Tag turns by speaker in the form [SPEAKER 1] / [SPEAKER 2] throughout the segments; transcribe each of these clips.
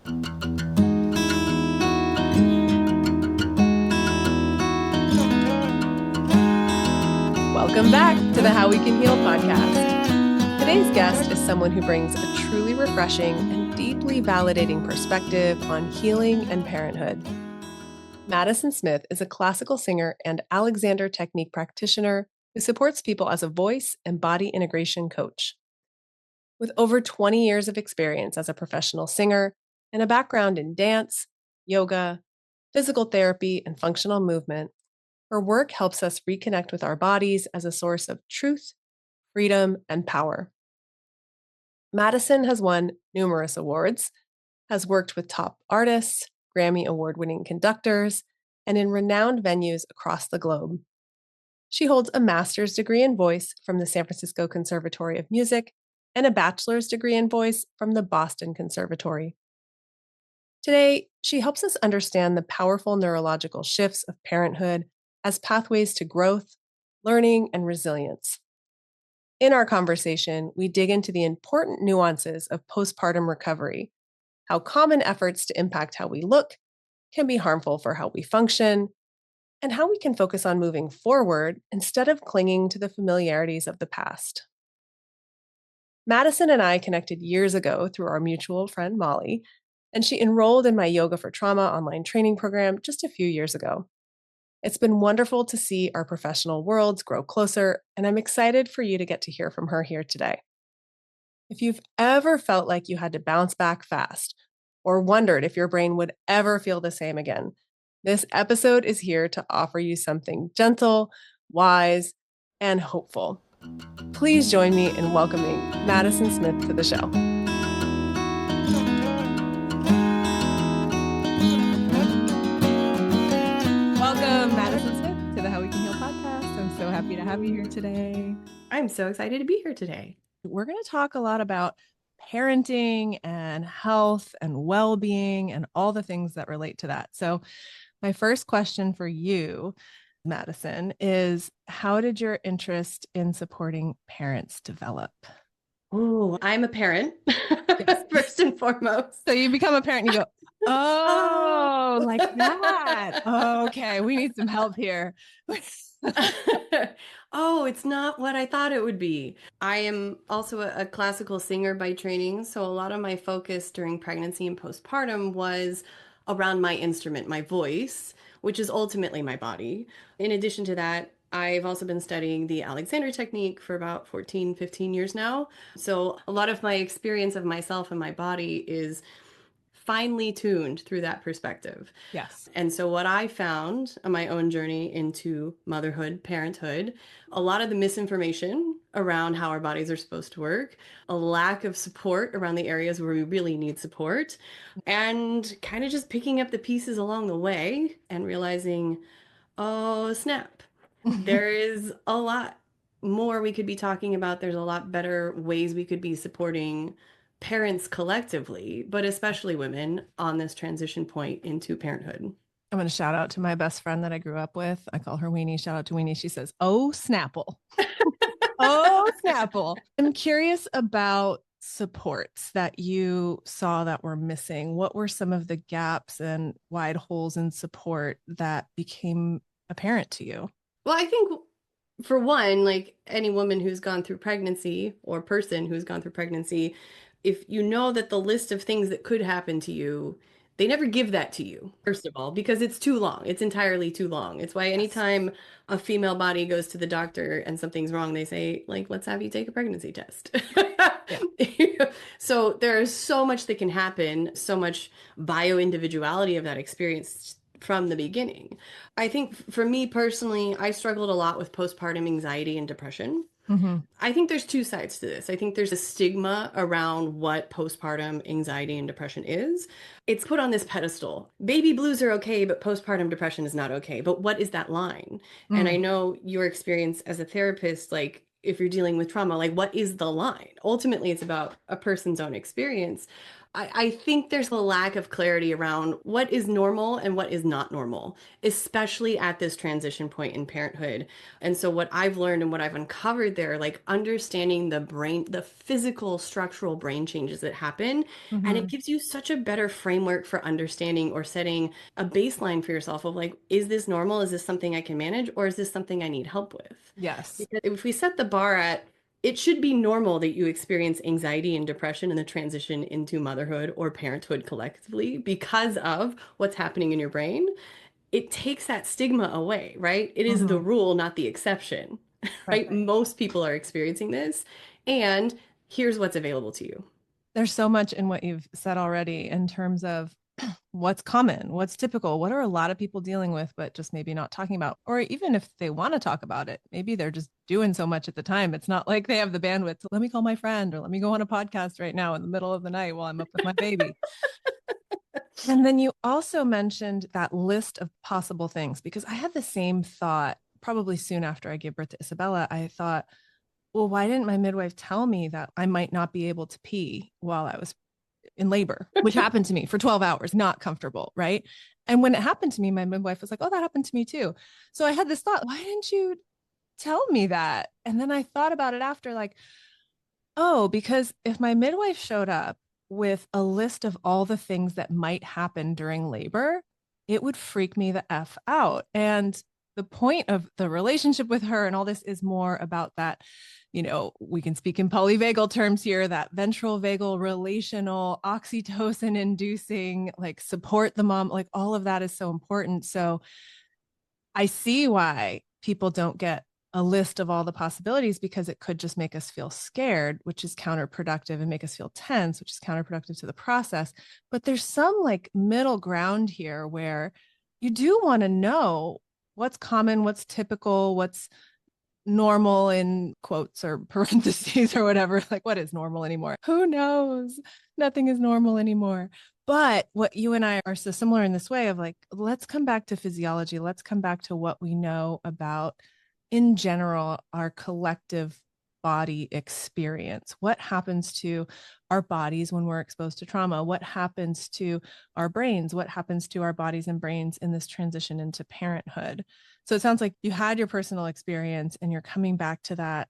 [SPEAKER 1] Welcome back to the How We Can Heal podcast. Today's guest is someone who brings a truly refreshing and deeply validating perspective on healing and parenthood. Madison Smith is a classical singer and Alexander technique practitioner who supports people as a voice and body integration coach. With over 20 years of experience as a professional singer and a background in dance, yoga, physical therapy, and functional movement, her work helps us reconnect with our bodies as a source of truth, freedom, and power. Madison has won numerous awards, has worked with top artists, Grammy award-winning conductors, and in renowned venues across the globe. She holds a master's degree in voice from the San Francisco Conservatory of Music and a bachelor's degree in voice from the Boston Conservatory. Today, she helps us understand the powerful neurological shifts of parenthood as pathways to growth, learning, and resilience. In our conversation, we dig into the important nuances of postpartum recovery, how common efforts to impact how we look can be harmful for how we function, and how we can focus on moving forward instead of clinging to the familiarities of the past. Madison and I connected years ago through our mutual friend Molly, and she enrolled in my Yoga for Trauma online training program just a few years ago. It's been wonderful to see our professional worlds grow closer, and I'm excited for you to get to hear from her here today. If you've ever felt like you had to bounce back fast, or wondered if your brain would ever feel the same again, this episode is here to offer you something gentle, wise, and hopeful. Please join me in welcoming Madison Smith to the show. Welcome, Madison Smith, to the How We Can Heal podcast. I'm so happy to have you here today.
[SPEAKER 2] I'm so excited to be here today.
[SPEAKER 1] We're going to talk a lot about parenting and health and well-being and all the things that relate to that. So my first question for you, Madison, is how did your interest in supporting parents develop?
[SPEAKER 2] Oh, I'm a parent, first and foremost.
[SPEAKER 1] So you become a parent and you go, oh, like that. Okay, we need some help here.
[SPEAKER 2] Oh, it's not what I thought it would be. I am also a classical singer by training, so a lot of my focus during pregnancy and postpartum was around my instrument, my voice, which is ultimately my body. In addition to that, I've also been studying the Alexander technique for about 14, 15 years now. So a lot of my experience of myself and my body is finely tuned through that perspective.
[SPEAKER 1] Yes.
[SPEAKER 2] And so what I found on my own journey into motherhood, parenthood, a lot of the misinformation around how our bodies are supposed to work, a lack of support around the areas where we really need support, and kind of just picking up the pieces along the way and realizing, oh, snap. There is a lot more we could be talking about. There's a lot better ways we could be supporting parents collectively, but especially women on this transition point into parenthood.
[SPEAKER 1] I'm going to shout out to my best friend that I grew up with. I call her Weenie. Shout out to Weenie. She says, oh, Snapple. Oh, Snapple. I'm curious about supports that you saw that were missing. What were some of the gaps and wide holes in support that became apparent to you?
[SPEAKER 2] Well, I think for one, like any woman who's gone through pregnancy or person who's gone through pregnancy, if you know that the list of things that could happen to you, they never give that to you, first of all, because it's too long. It's entirely too long. It's why anytime a female body goes to the doctor and something's wrong, they say, like, let's have you take a pregnancy test. So there is so much that can happen, so much bio-individuality of that experience from the beginning. I think for me personally, I struggled a lot with postpartum anxiety and depression.
[SPEAKER 1] Mm-hmm.
[SPEAKER 2] I think there's two sides to this. I think there's a stigma around what postpartum anxiety and depression is. It's put on this pedestal. Baby blues are okay, but postpartum depression is not okay. But what is that line? And I know your experience as a therapist, like if you're dealing with trauma, like what is the line? Ultimately, it's about a person's own experience. I think there's a lack of clarity around what is normal and what is not normal, especially at this transition point in parenthood. And so, what I've learned and what I've uncovered there, like understanding the brain, the physical, structural brain changes that happen. And
[SPEAKER 1] Mm-hmm.
[SPEAKER 2] it gives you such a better framework for understanding or setting a baseline for yourself of like, is this normal? Is this something I can manage? Or is this something I need help with?
[SPEAKER 1] Yes.
[SPEAKER 2] Because if we set the bar at, it should be normal that you experience anxiety and depression in the transition into motherhood or parenthood collectively because of what's happening in your brain. It takes that stigma away, right? It is the
[SPEAKER 1] Mm-hmm.
[SPEAKER 2] rule, not the exception, right?
[SPEAKER 1] Right.
[SPEAKER 2] Most people are experiencing this, and here's what's available to you.
[SPEAKER 1] There's so much in what you've said already in terms of what's common, what's typical, what are a lot of people dealing with, but just maybe not talking about, or even if they want to talk about it, maybe they're just doing so much at the time. It's not like they have the bandwidth. So let me call my friend or let me go on a podcast right now in the middle of the night while I'm up with my baby. And then you also mentioned that list of possible things because I had the same thought probably soon after I gave birth to Isabella. I thought, well, why didn't my midwife tell me that I might not be able to pee while I was in labor, which happened to me for 12 hours, not comfortable, right? And when it happened to me, my midwife was like, oh, that happened to me too. So I had this thought, why didn't you tell me that? And then I thought about it after, like, oh, because if my midwife showed up with a list of all the things that might happen during labor, it would freak me the F out. And the point of the relationship with her and all this is more about that, we can speak in polyvagal terms here, that ventral vagal relational oxytocin inducing, like support the mom, like all of that is so important. So I see why people don't get a list of all the possibilities because it could just make us feel scared, which is counterproductive, and make us feel tense, which is counterproductive to the process. But there's some like middle ground here where you do want to know what's common, what's typical, what's normal in quotes or parentheses or whatever. Like, what is normal anymore? Who knows? Nothing is normal anymore. But what you and I are so similar in this way of like, let's come back to physiology. Let's come back to what we know about, in general, our collective body experience. What happens to our bodies when we're exposed to trauma? What happens to our brains? What happens to our bodies and brains in this transition into parenthood? So it sounds like you had your personal experience and you're coming back to that.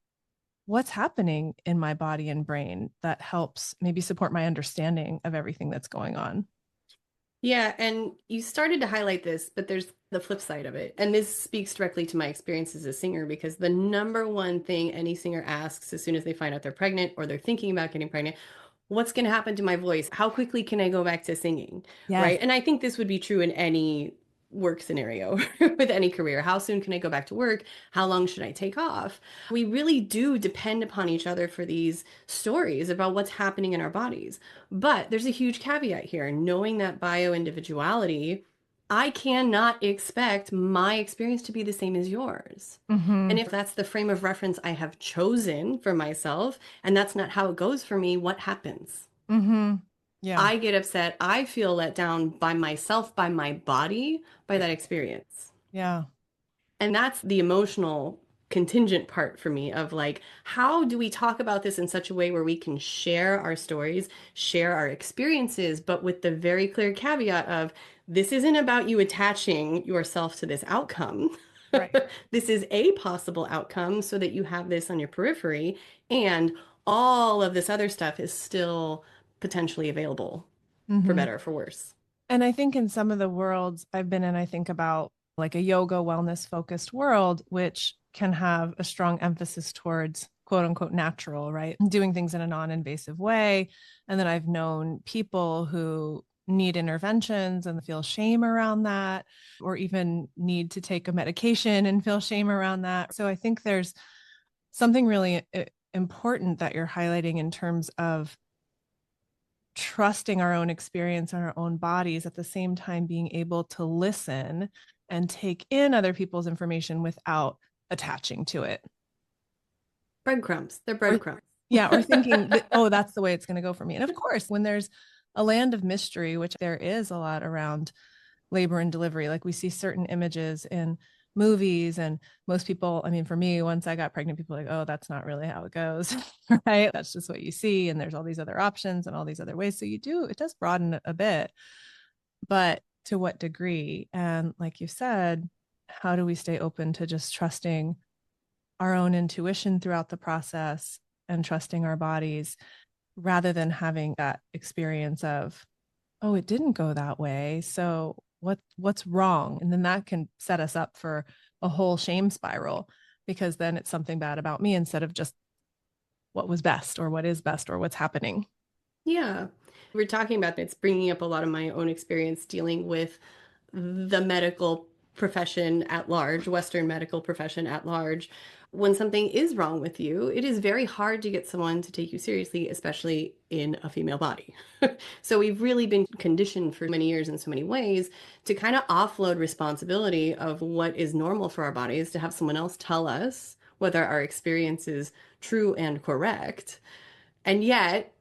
[SPEAKER 1] What's happening in my body and brain that helps maybe support my understanding of everything that's going on?
[SPEAKER 2] Yeah, and you started to highlight this, but there's the flip side of it. And this speaks directly to my experience as a singer because the number one thing any singer asks as soon as they find out they're pregnant or they're thinking about getting pregnant, what's going to happen to my voice? How quickly can I go back to singing?
[SPEAKER 1] Yes.
[SPEAKER 2] Right? And I think this would be true in any work scenario with any career. How soon can I go back to work? How long should I take off? We really do depend upon each other for these stories about what's happening in our bodies. But there's a huge caveat here. Knowing that bio-individuality, I cannot expect my experience to be the same as yours.
[SPEAKER 1] Mm-hmm.
[SPEAKER 2] And if that's the frame of reference I have chosen for myself, and that's not how it goes for me, what happens?
[SPEAKER 1] Mm-hmm. Yeah.
[SPEAKER 2] I get upset. I feel let down by myself, by my body, by that experience.
[SPEAKER 1] Yeah.
[SPEAKER 2] And that's the emotional contingent part for me of like, how do we talk about this in such a way where we can share our stories, share our experiences, but with the very clear caveat of this isn't about you attaching yourself to this outcome.
[SPEAKER 1] Right.
[SPEAKER 2] This is a possible outcome so that you have this on your periphery, and all of this other stuff is still potentially available for
[SPEAKER 1] Mm-hmm.
[SPEAKER 2] better or for worse.
[SPEAKER 1] And I think in some of the worlds I've been in, I think about like a yoga wellness focused world, which can have a strong emphasis towards quote unquote natural, right? Doing things in a non invasive way. And then I've known people who need interventions and feel shame around that, or even need to take a medication and feel shame around that. So I think there's something really important that you're highlighting in terms of trusting our own experience and our own bodies at the same time being able to listen and take in other people's information without attaching to it.
[SPEAKER 2] Breadcrumbs. They're
[SPEAKER 1] Or
[SPEAKER 2] breadcrumbs.
[SPEAKER 1] yeah, or thinking that, oh, that's the way it's going to go for me. And of course, when there's a land of mystery, which there is a lot around labor and delivery, like we see certain images in movies. And most people, I mean, for me, once I got pregnant, people were like, oh, that's not really how it goes. Right? That's just what you see. And there's all these other options and all these other ways. So it does broaden a bit, but to what degree? And like you said, how do we stay open to just trusting our own intuition throughout the process and trusting our bodies rather than having that experience of, oh, it didn't go that way. So what's wrong? And then that can set us up for a whole shame spiral, because then it's something bad about me instead of just what was best or what is best or what's happening.
[SPEAKER 2] Yeah. We're talking about it's bringing up a lot of my own experience dealing with the medical profession at large, Western medical profession at large. When something is wrong with you, it is very hard to get someone to take you seriously, especially in a female body. So we've really been conditioned for many years in so many ways to kind of offload responsibility of what is normal for our bodies to have someone else tell us whether our experience is true and correct. And yet,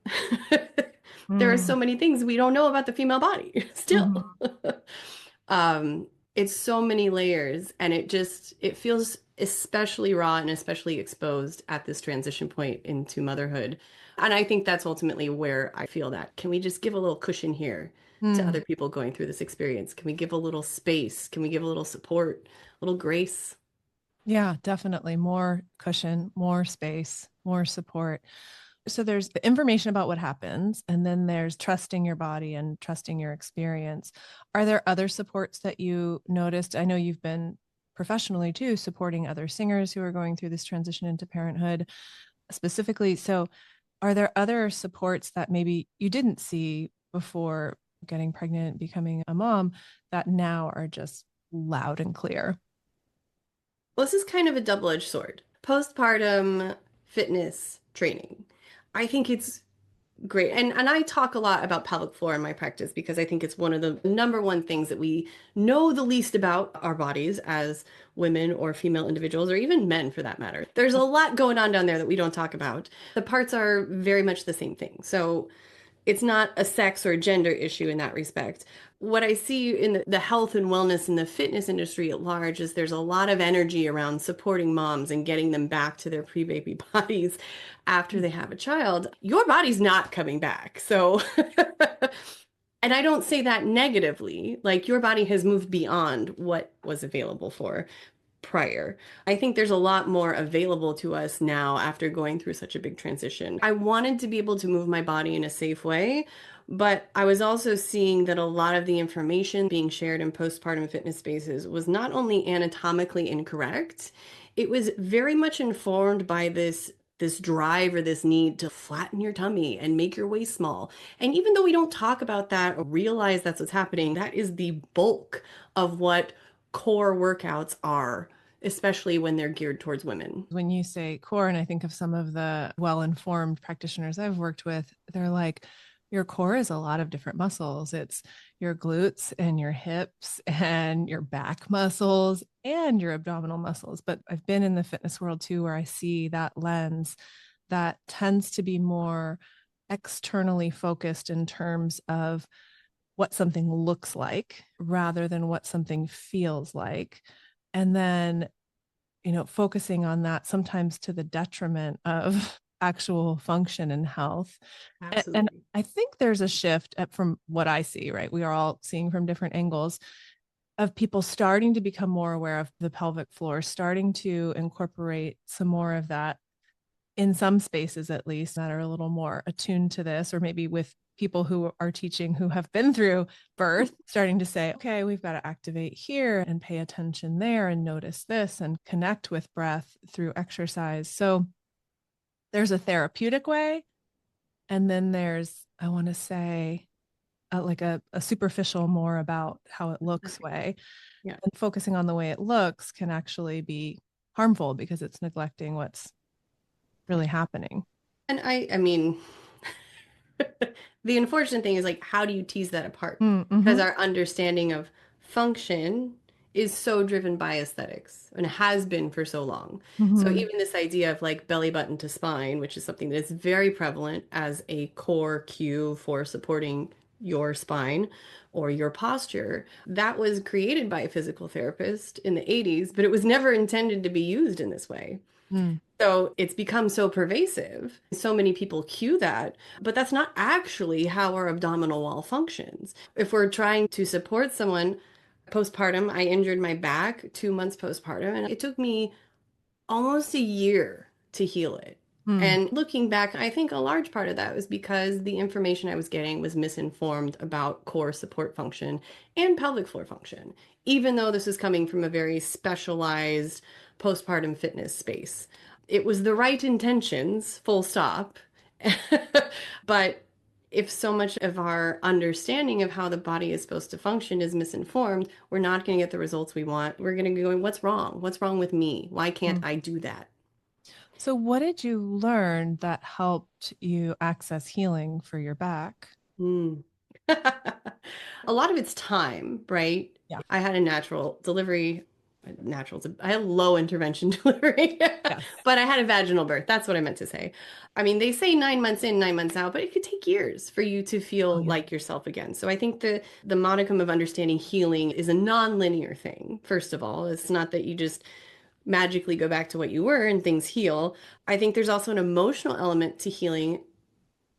[SPEAKER 2] there are
[SPEAKER 1] Mm.
[SPEAKER 2] so many things we don't know about the female body still.
[SPEAKER 1] Mhm.
[SPEAKER 2] um, it's so many layers, and it feels especially raw and especially exposed at this transition point into motherhood. And I think that's ultimately where I feel that. Can we just give a little cushion here to
[SPEAKER 1] Mm.
[SPEAKER 2] other people going through this experience? Can we give a little space? Can we give a little support, a little grace?
[SPEAKER 1] Yeah, definitely. More cushion, more space, more support. So there's the information about what happens, and then there's trusting your body and trusting your experience. Are there other supports that you noticed? I know you've been professionally too, supporting other singers who are going through this transition into parenthood specifically. So are there other supports that maybe you didn't see before getting pregnant, becoming a mom, that now are just loud and clear?
[SPEAKER 2] Well, this is kind of a double-edged sword. Postpartum fitness training. I think it's great. And I talk a lot about pelvic floor in my practice because I think it's one of the number one things that we know the least about our bodies as women or female individuals, or even men for that matter. There's a lot going on down there that we don't talk about. The parts are very much the same thing. So it's not a sex or gender issue in that respect. What I see in the health and wellness and the fitness industry at large is there's a lot of energy around supporting moms and getting them back to their pre-baby bodies after they have a child. Your body's not coming back. So, and I don't say that negatively, like your body has moved beyond what was available for prior. I think there's a lot more available to us now after going through such a big transition. I wanted to be able to move my body in a safe way, but I was also seeing that a lot of the information being shared in postpartum fitness spaces was not only anatomically incorrect, it was very much informed by this drive or this need to flatten your tummy and make your waist small. And even though we don't talk about that or realize that's what's happening, that is the bulk of what core workouts are, especially when they're geared towards women.
[SPEAKER 1] When you say core, and I think of some of the well-informed practitioners I've worked with, they're like, your core is a lot of different muscles. It's your glutes and your hips and your back muscles and your abdominal muscles. But I've been in the fitness world too, where I see that lens that tends to be more externally focused in terms of what something looks like rather than what something feels like. And then focusing on that sometimes to the detriment of actual function and health. And
[SPEAKER 2] Absolutely.
[SPEAKER 1] I think there's a shift from what I see, right? We are all seeing from different angles of people starting to become more aware of the pelvic floor, starting to incorporate some more of that in some spaces, at least, that are a little more attuned to this, or maybe with people who are teaching who have been through birth, starting to say, okay, we've got to activate here and pay attention there and notice this and connect with breath through exercise. So there's a therapeutic way. And then there's, I want to say, like a superficial, more about how it looks way.
[SPEAKER 2] Yeah.
[SPEAKER 1] And focusing on the way it looks can actually be harmful because it's neglecting what's
[SPEAKER 2] Yeah.
[SPEAKER 1] really happening.
[SPEAKER 2] And I mean, the unfortunate thing is like, how do you tease that apart? Because
[SPEAKER 1] Mm-hmm.
[SPEAKER 2] our understanding of function is so driven by aesthetics and has been for so long. So
[SPEAKER 1] Mm-hmm.
[SPEAKER 2] even this idea of like belly button to spine, which is something that is very prevalent as a core cue for supporting your spine or your posture. That was created by a physical therapist in the 80s, but it was never intended to be used in this way.
[SPEAKER 1] Mm.
[SPEAKER 2] So it's become so pervasive. So many people cue that, but that's not actually how our abdominal wall functions. If we're trying to support someone postpartum, I injured my back 2 months postpartum, and it took me almost a year to heal it.
[SPEAKER 1] Mm.
[SPEAKER 2] And looking back, I think a large part of that was because the information I was getting was misinformed about core support function and pelvic floor function, even though this is coming from a very specialized postpartum fitness space. It was the right intentions, full stop. But if so much of our understanding of how the body is supposed to function is misinformed, we're not going to get the results we want. We're going to be going, what's wrong? What's wrong with me? Why can't
[SPEAKER 1] Mm.
[SPEAKER 2] I do that?
[SPEAKER 1] So, what did you learn that helped you access healing for your back?
[SPEAKER 2] Mm. A lot of it's time, right?
[SPEAKER 1] Yeah.
[SPEAKER 2] I had a natural delivery, I had a low intervention delivery,
[SPEAKER 1] Yes.
[SPEAKER 2] but I had a vaginal birth. That's what I meant to say. I mean, they say 9 months in, 9 months out, but it could take years for you to
[SPEAKER 1] Oh,
[SPEAKER 2] feel
[SPEAKER 1] yeah.
[SPEAKER 2] like yourself again. So I think the modicum of understanding healing is a non-linear thing. First of all, it's not that you just magically go back to what you were and things heal. I think there's also an emotional element to healing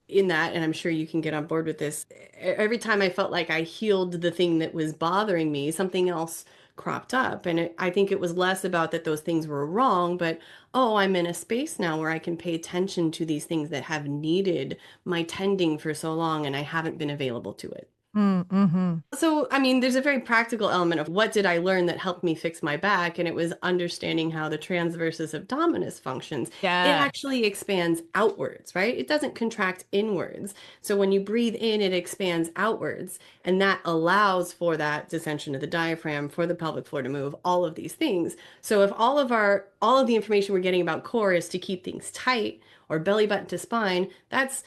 [SPEAKER 2] in that, and I'm sure you can get on board with this. Every time I felt like I healed the thing that was bothering me, something else cropped up. And I think it was less about that those things were wrong, but oh, I'm in a space now where I can pay attention to these things that have needed my tending for so long, and I haven't been available to it.
[SPEAKER 1] Mm-hmm.
[SPEAKER 2] So, I mean, there's a very practical element of what did I learn that helped me fix my back? And it was understanding how the transversus abdominis functions. It
[SPEAKER 1] Yeah.
[SPEAKER 2] actually expands outwards, right? It doesn't contract inwards. So when you breathe in, it expands outwards. And that allows for that descension of the diaphragm, for the pelvic floor to move, all of these things. So if all of the information we're getting about core is to keep things tight or belly button to spine, that's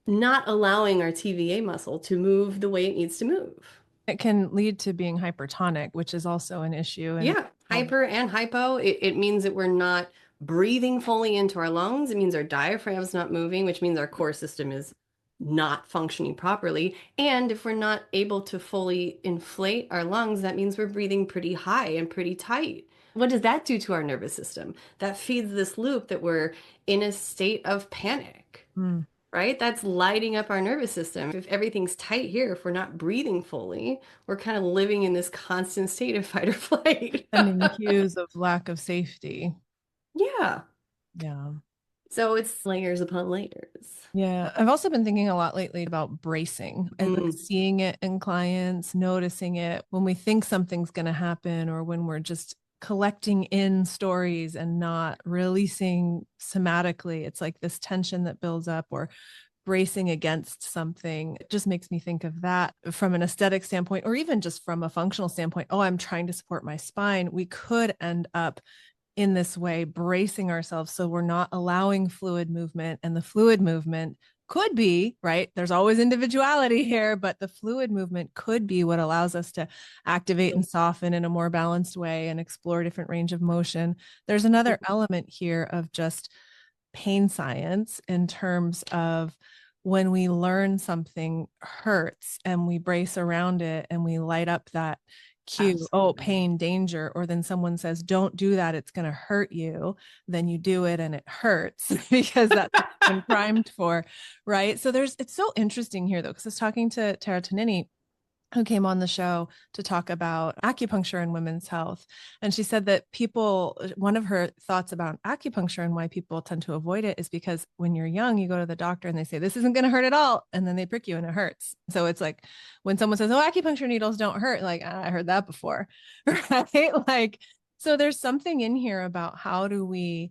[SPEAKER 2] not allowing our TVA muscle to move the way it needs to move.
[SPEAKER 1] It can lead to being hypertonic, which is also an issue. And
[SPEAKER 2] Yeah, hyper and hypo, it means that we're not breathing fully into our lungs. It means our diaphragm's not moving, which means our core system is not functioning properly. And if we're not able to fully inflate our lungs, that means we're breathing pretty high and pretty tight. What does that do to our nervous system? That feeds this loop that we're in a state of panic.
[SPEAKER 1] mm,
[SPEAKER 2] Right? That's lighting up our nervous system. If everything's tight here, if we're not breathing fully, we're kind of living in this constant state of fight or flight.
[SPEAKER 1] sending cues of lack of safety.
[SPEAKER 2] Yeah.
[SPEAKER 1] Yeah.
[SPEAKER 2] So it's layers upon layers.
[SPEAKER 1] Yeah. I've also been thinking a lot lately about bracing and like
[SPEAKER 2] Mm.
[SPEAKER 1] seeing it in clients, noticing it when we think something's going to happen or when we're just collecting in stories and not releasing somatically. It's like this tension that builds up or bracing against something. It just makes me think of that from an aesthetic standpoint, or even just from a functional standpoint. Oh, I'm trying to support my spine. We could end up in this way, bracing ourselves so we're not allowing fluid movement. And the fluid movement could be, right? There's always individuality here, but the fluid movement could be what allows us to activate and soften in a more balanced way and explore a different range of motion. There's another element here of just pain science in terms of when we learn something hurts and we brace around it and we light up that cue, oh,
[SPEAKER 2] Absolutely.
[SPEAKER 1] pain, danger, or then someone says, don't do that, it's going to hurt you. Then you do it and it hurts because that's what it's been primed for. Right. So it's so interesting here though, because I was talking to Tara Tonini, who came on the show to talk about acupuncture and women's health. And she said that one of her thoughts about acupuncture and why people tend to avoid it is because when you're young, you go to the doctor and they say, this isn't going to hurt at all. And then they prick you and it hurts. So it's like when someone says, oh, acupuncture needles don't hurt, like, I heard that before. Right. Like, so there's something in here about how do we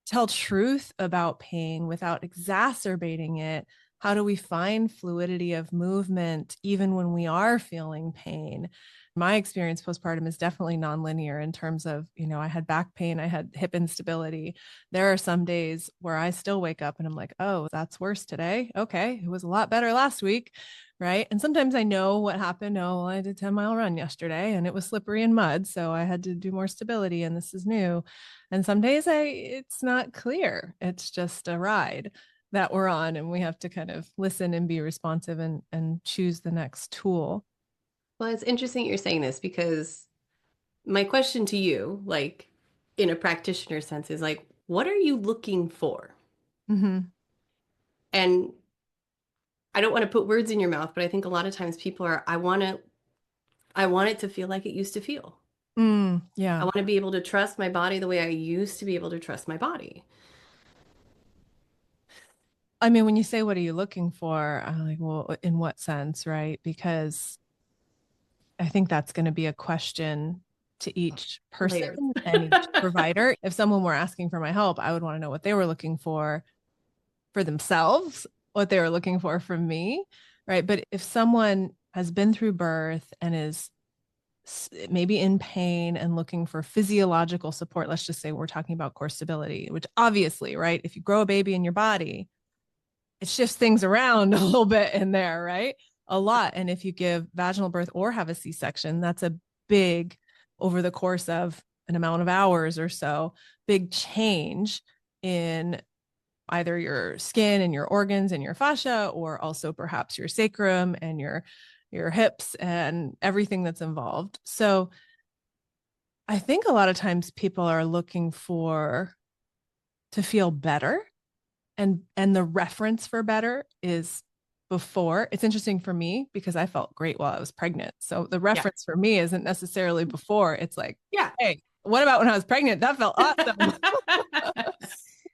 [SPEAKER 1] tell truth about pain without exacerbating it? How do we find fluidity of movement even when we are feeling pain? My experience postpartum is definitely nonlinear in terms of, I had back pain, I had hip instability. There are some days where I still wake up and I'm like, oh, that's worse today. Okay, it was a lot better last week. Right. And sometimes I know what happened. Oh, I did a 10-mile run yesterday and it was slippery and mud. So I had to do more stability and this is new. And some days it's not clear. It's just a ride. that we're on, and we have to kind of listen and be responsive and choose the next tool.
[SPEAKER 2] Well, it's interesting you're saying this because my question to you, like in a practitioner sense, is like, what are you looking for?
[SPEAKER 1] Mm-hmm.
[SPEAKER 2] And I don't want to put words in your mouth, but I think a lot of times people are, I want it to feel like it used to feel. I
[SPEAKER 1] Yeah.
[SPEAKER 2] want to be able to trust my body the way I used to be able to trust my body.
[SPEAKER 1] I mean, when you say, what are you looking for? I'm like, well, in what sense, right? Because I think that's going to be a question to each person
[SPEAKER 2] Layers.
[SPEAKER 1] and each provider. If someone were asking for my help, I would want to know what they were looking for themselves, what they were looking for from me, right? But if someone has been through birth and is maybe in pain and looking for physiological support, let's just say we're talking about core stability, which obviously, right? If you grow a baby in your body, it shifts things around a little bit in there, right? A lot. And if you give vaginal birth or have a C-section, that's a big, over the course of an amount of hours or so, big change in either your skin and your organs and your fascia, or also perhaps your sacrum and your hips and everything that's involved. So I think a lot of times people are looking for to feel better, and the reference for better is before. It's interesting for me because I felt great while I was pregnant. So the
[SPEAKER 2] Yeah.
[SPEAKER 1] reference for me isn't necessarily before. It's like,
[SPEAKER 2] Yeah.
[SPEAKER 1] hey, what about when I was pregnant? That felt awesome.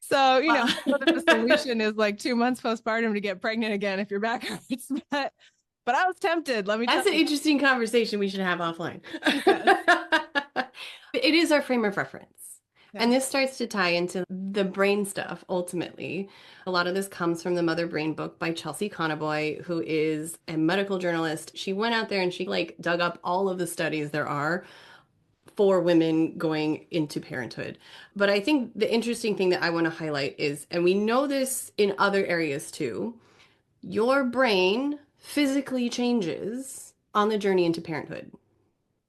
[SPEAKER 1] So,
[SPEAKER 2] Well,
[SPEAKER 1] I know that the solution is like 2 months postpartum to get pregnant again if your back hurts. But I was tempted, let me tell
[SPEAKER 2] that's an
[SPEAKER 1] you.
[SPEAKER 2] interesting conversation we should have offline.
[SPEAKER 1] Yes.
[SPEAKER 2] It is our frame of reference.
[SPEAKER 1] Yeah.
[SPEAKER 2] And this starts to tie into the brain stuff ultimately. A lot of this comes from the Mother Brain book by Chelsea Conaboy, who is a medical journalist. She went out there and she like dug up all of the studies there are for women going into parenthood. But I think the interesting thing that I want to highlight is, and we know this in other areas too, your brain physically changes on the journey into parenthood.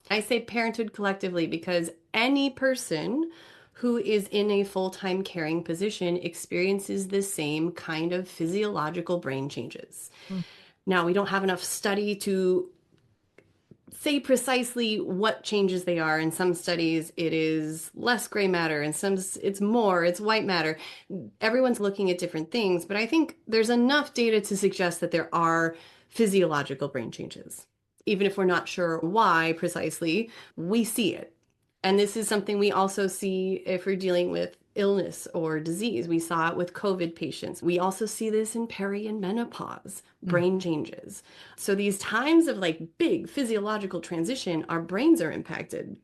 [SPEAKER 2] I say parenthood collectively because any person who is in a full-time caring position experiences the same kind of physiological brain changes.
[SPEAKER 1] Mm.
[SPEAKER 2] Now, we don't have enough study to say precisely what changes they are. In some studies, it is less gray matter, and some it's more, it's white matter. Everyone's looking at different things, but I think there's enough data to suggest that there are physiological brain changes. Even if we're not sure why precisely, we see it. And this is something we also see if we're dealing with illness or disease. We saw it with COVID patients. We also see this in peri and menopause,
[SPEAKER 1] Mm.
[SPEAKER 2] brain changes. So these times of like big physiological transition, our brains are impacted.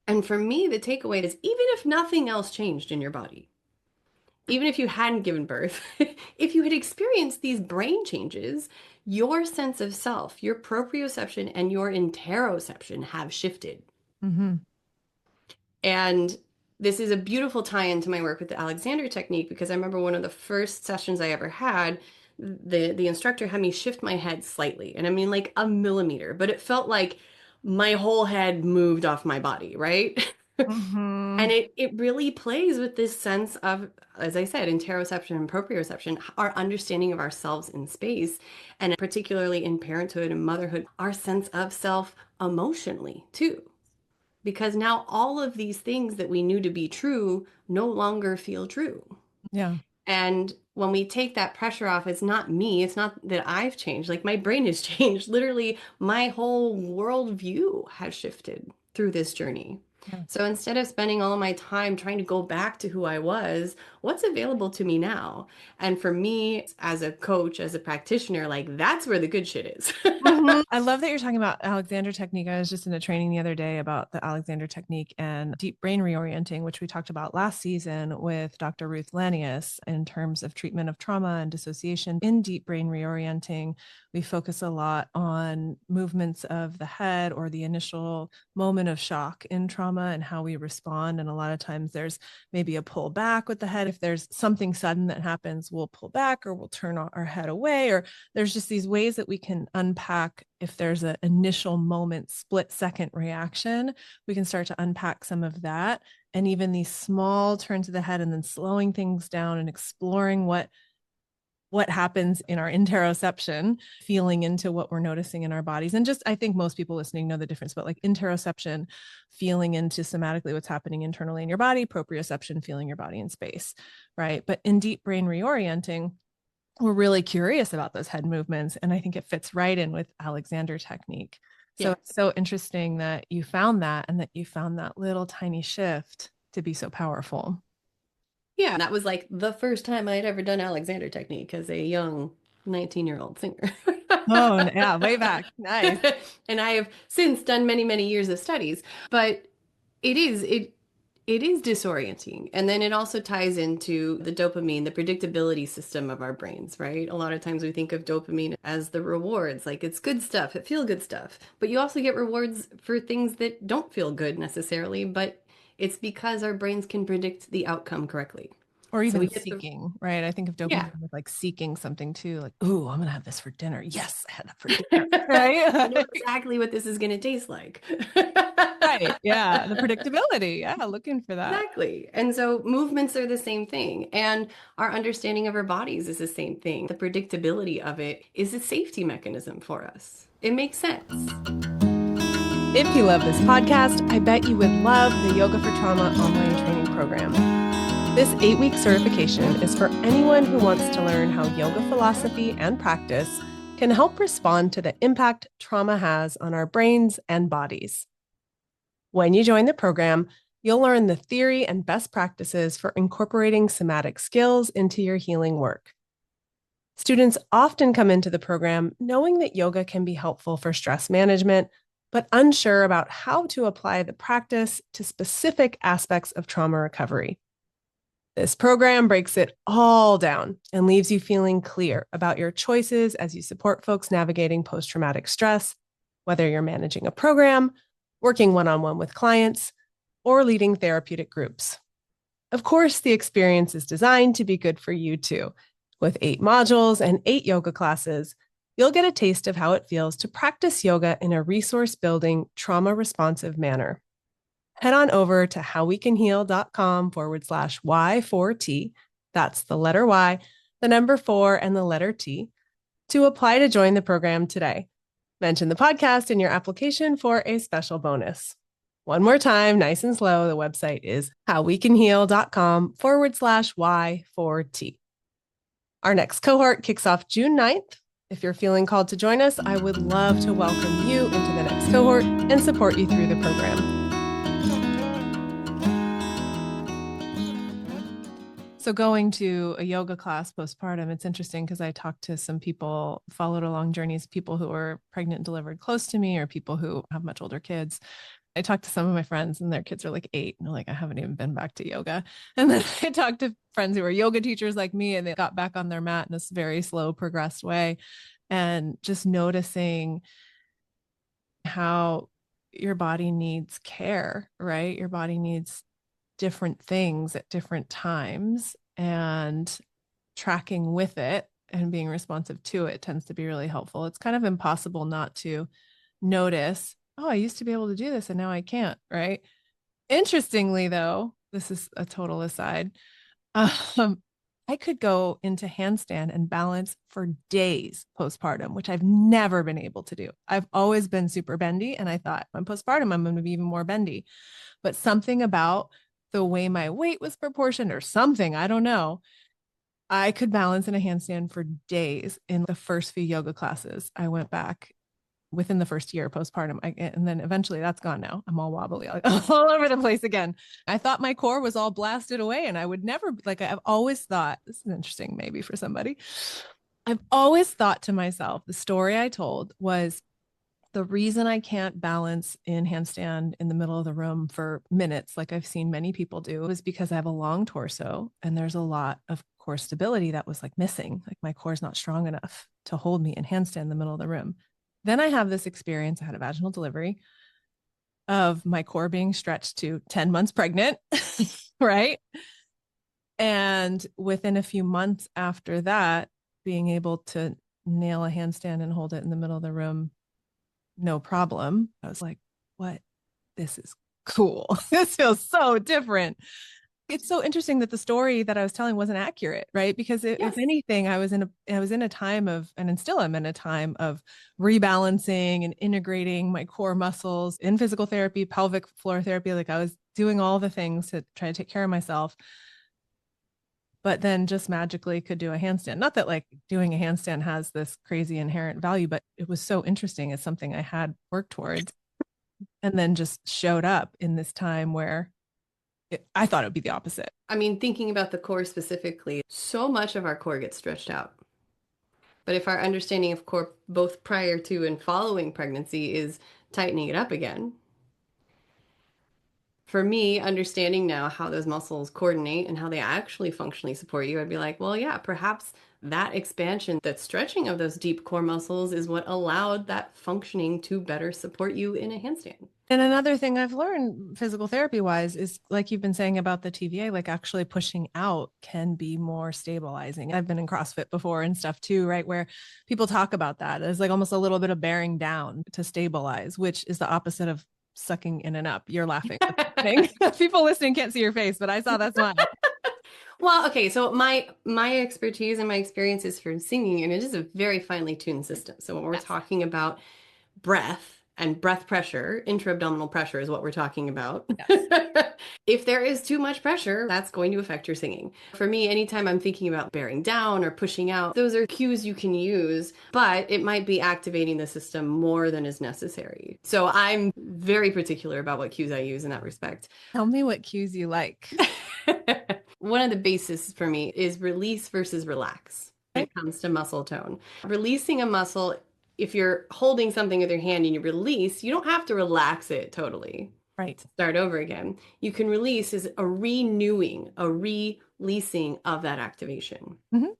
[SPEAKER 2] And for me, the takeaway is even if nothing else changed in your body, even if you hadn't given birth, if you had experienced these brain changes, your sense of self, your proprioception, and your interoception have shifted.
[SPEAKER 1] Mm-hmm.
[SPEAKER 2] And this is a beautiful tie into my work with the Alexander technique because I remember one of the first sessions I ever had, the instructor had me shift my head slightly, and I mean like a millimeter, but it felt like my whole head moved off my body, right?
[SPEAKER 1] Mm-hmm.
[SPEAKER 2] And it really plays with this sense of, as I said, interoception and proprioception, our understanding of ourselves in space, and particularly in parenthood and motherhood, our sense of self emotionally too. Because now all of these things that we knew to be true no longer feel true.
[SPEAKER 1] Yeah.
[SPEAKER 2] And when we take that pressure off, it's not me. It's not that I've changed. Like my brain has changed. Literally, my whole worldview has shifted through this journey.
[SPEAKER 1] Yeah.
[SPEAKER 2] So instead of spending all of my time trying to go back to who I was, what's available to me now? And for me, as a coach, as a practitioner, like that's where the good shit is.
[SPEAKER 1] Mm-hmm. I love that you're talking about Alexander technique. I was just in a training the other day about the Alexander technique and deep brain reorienting, which we talked about last season with Dr. Ruth Lanius in terms of treatment of trauma and dissociation. In deep brain reorienting, we focus a lot on movements of the head or the initial moment of shock in trauma and how we respond. And a lot of times there's maybe a pull back with the head. If there's something sudden that happens, we'll pull back or we'll turn our head away, or there's just these ways that we can unpack. If there's an initial moment, split second reaction, we can start to unpack some of that. And even these small turns of the head and then slowing things down and exploring what what happens in our interoception, feeling into what we're noticing in our bodies. And just, I think most people listening know the difference, but like interoception, feeling into somatically what's happening internally in your body, proprioception, feeling your body in space, right? But in deep brain reorienting, we're really curious about those head movements. And I think it fits right in with Alexander technique. So
[SPEAKER 2] Yeah.
[SPEAKER 1] it's so interesting that you found that and that you found that little tiny shift to be so powerful.
[SPEAKER 2] Yeah, that was like the first time I'd ever done Alexander technique as a young 19-year-old singer.
[SPEAKER 1] Oh, yeah, way back. Nice.
[SPEAKER 2] And I have since done many, many years of studies, but it is it is disorienting. And then it also ties into the dopamine, the predictability system of our brains, right? A lot of times we think of dopamine as the rewards, like it's good stuff, it feel good stuff. But you also get rewards for things that don't feel good necessarily, but it's because our brains can predict the outcome correctly.
[SPEAKER 1] Or
[SPEAKER 2] So we
[SPEAKER 1] even
[SPEAKER 2] get the
[SPEAKER 1] seeking, right? I think of
[SPEAKER 2] yeah.
[SPEAKER 1] dopamine with like seeking something too, like, ooh, I'm gonna have this for dinner. Yes, I had that for dinner,
[SPEAKER 2] I know
[SPEAKER 1] right?
[SPEAKER 2] exactly what this is going to taste like.
[SPEAKER 1] Right. Yeah. The predictability. Yeah. Looking for that.
[SPEAKER 2] Exactly. And so movements are the same thing. And our understanding of our bodies is the same thing. The predictability of it is a safety mechanism for us. It makes sense.
[SPEAKER 1] If you love this podcast, I bet you would love the Yoga for Trauma online training program. This 8-week certification is for anyone who wants to learn how yoga philosophy and practice can help respond to the impact trauma has on our brains and bodies. When you join the program, you'll learn the theory and best practices for incorporating somatic skills into your healing work. Students often come into the program knowing that yoga can be helpful for stress management, but unsure about how to apply the practice to specific aspects of trauma recovery. This program breaks it all down and leaves you feeling clear about your choices as you support folks navigating post-traumatic stress, whether you're managing a program, working one-on-one with clients, or leading therapeutic groups. Of course, the experience is designed to be good for you too. With 8 modules and 8 yoga classes, you'll get a taste of how it feels to practice yoga in a resource-building, trauma-responsive manner. Head on over to howwecanheal.com/Y4T. That's the letter Y, the number 4, and the letter T to apply to join the program today. Mention the podcast in your application for a special bonus. One more time, nice and slow. The website is howwecanheal.com/Y4T. Our next cohort kicks off June 9th. If you're feeling called to join us, I would love to welcome you into the next cohort and support you through the program. So going to a yoga class postpartum, it's interesting because I talked to some people, followed along journeys, people who were pregnant and delivered close to me or people who have much older kids. I talked to some of my friends and their kids are like 8 and they're like, I haven't even been back to yoga. And then I talked to friends who are yoga teachers like me and they got back on their mat in this very slow, progressed way. And just noticing how your body needs care, right? Your body needs different things at different times, and tracking with it and being responsive to it tends to be really helpful. It's kind of impossible not to notice, oh, I used to be able to do this and now I can't, right? Interestingly, though, this is a total aside. I could go into handstand and balance for days postpartum, which I've never been able to do. I've always been super bendy, and I thought when postpartum, I'm going to be even more bendy. But something about the way my weight was proportioned or something, I don't know. I could balance in a handstand for days in the first few yoga classes. I went back within the first year postpartum. And then eventually that's gone now. I'm all wobbly, all over the place again. I thought my core was all blasted away and I would never, like, I've always thought, this is interesting maybe for somebody. I've always thought to myself, the story I told was the reason I can't balance in handstand in the middle of the room for minutes, like I've seen many people do, is because I have a long torso and there's a lot of core stability that was like missing. Like my core is not strong enough to hold me in handstand in the middle of the room. Then I have this experience. I had a vaginal delivery of my core being stretched to 10 months pregnant, right? And within a few months after that, being able to nail a handstand and hold it in the middle of the room, no problem. I was like, what? This is cool. This feels so different. It's so interesting that the story that I was telling wasn't accurate, right? Because if
[SPEAKER 2] Yes.
[SPEAKER 1] anything, I was in a time of, and still am in a time of rebalancing and integrating my core muscles in physical therapy, pelvic floor therapy. Like I was doing all the things to try to take care of myself, but then just magically could do a handstand. Not that like doing a handstand has this crazy inherent value, but it was so interesting. It's something I had worked towards and then just showed up in this time where I thought it would be the opposite.
[SPEAKER 2] I mean, thinking about the core specifically, so much of our core gets stretched out. But if our understanding of core, both prior to and following pregnancy, is tightening it up again, for me, understanding now how those muscles coordinate and how they actually functionally support you, I'd be like, well, yeah, perhaps that expansion, that stretching of those deep core muscles is what allowed that functioning to better support you in a handstand.
[SPEAKER 1] And another thing I've learned physical therapy wise is like you've been saying about the TVA, like actually pushing out can be more stabilizing. I've been in CrossFit before and stuff too, right? Where people talk about that as like almost a little bit of bearing down to stabilize, which is the opposite of sucking in and up. You're laughing. People listening can't see your face, but I saw that smile.
[SPEAKER 2] Well, okay, so my expertise and my experience is from singing, and it is a very finely tuned system. So when we're talking about breath and breath pressure, intra-abdominal pressure is what we're talking about. Yes. If there is too much pressure, that's going to affect your singing. For me, anytime I'm thinking about bearing down or pushing out, those are cues you can use, but it might be activating the system more than is necessary. So I'm very particular about what cues I use in that respect.
[SPEAKER 1] Tell me what cues you like.
[SPEAKER 2] One of the bases for me is release versus relax when it comes to muscle tone. Releasing a muscle, if you're holding something with your hand and you release, you don't have to relax it totally.
[SPEAKER 1] Right.
[SPEAKER 2] Start over again. You can release is a renewing, a releasing of that activation. Mm-hmm.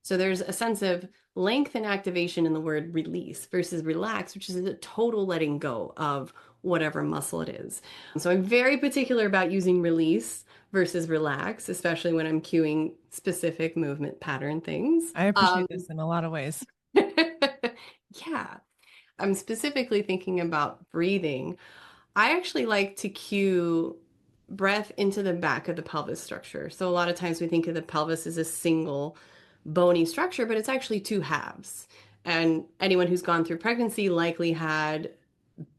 [SPEAKER 2] So there's a sense of length and activation in the word release versus relax, which is a total letting go of whatever muscle it is. So I'm very particular about using release versus relax, especially when I'm cueing specific movement pattern things.
[SPEAKER 1] I appreciate this in a lot of ways.
[SPEAKER 2] Yeah. I'm specifically thinking about breathing. I actually like to cue breath into the back of the pelvis structure. So a lot of times we think of the pelvis as a single bony structure, but it's actually two halves. And anyone who's gone through pregnancy likely had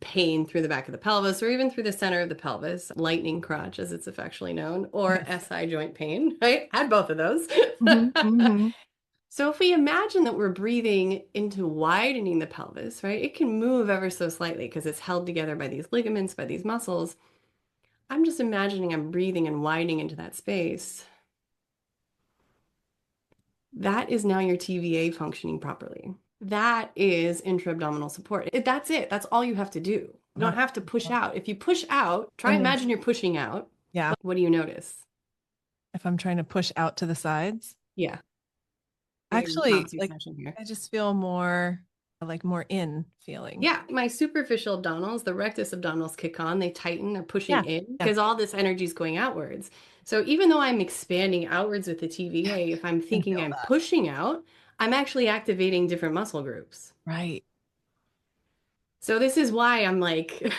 [SPEAKER 2] pain through the back of the pelvis or even through the center of the pelvis, lightning crotch as it's affectionately known, or SI joint pain, right? Had both of those. Mm-hmm, mm-hmm. So if we imagine that we're breathing into widening the pelvis, right? It can move ever so slightly because it's held together by these ligaments, by these muscles. I'm just imagining I'm breathing and widening into that space. That is now your TVA functioning properly. That is intra-abdominal support. That's it. That's all you have to do. You don't have to push out. If you push out, try imagine you're pushing out.
[SPEAKER 1] Yeah.
[SPEAKER 2] What do you notice?
[SPEAKER 1] If I'm trying to push out to the sides?
[SPEAKER 2] Yeah.
[SPEAKER 1] Actually, like I just feel more like more in feeling.
[SPEAKER 2] Yeah. My superficial abdominals, the rectus abdominals kick on, they tighten, they're pushing in because all this energy is going outwards. So even though I'm expanding outwards with the TVA, if I'm thinking I'm pushing out, I'm actually activating different muscle groups.
[SPEAKER 1] Right.
[SPEAKER 2] So this is why I'm like,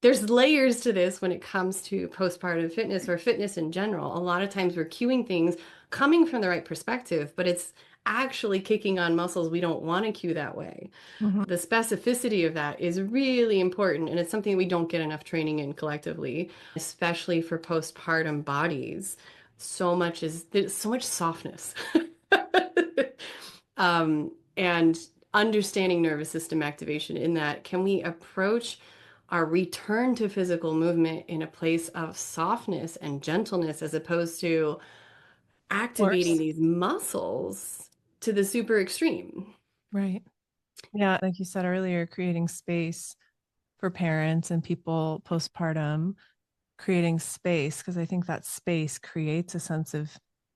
[SPEAKER 2] there's layers to this when it comes to postpartum fitness or fitness in general. A lot of times we're cueing things coming from the right perspective, but it's actually kicking on muscles we don't want to cue that way. Mm-hmm. The specificity of that is really important, and it's something we don't get enough training in collectively, especially for postpartum bodies. There's so much softness. And understanding nervous system activation in that, can we approach our return to physical movement in a place of softness and gentleness as opposed to activating these muscles to the super extreme.
[SPEAKER 1] Right. Yeah, like you said earlier, creating space for parents and people postpartum, creating space, because I think that space creates a sense of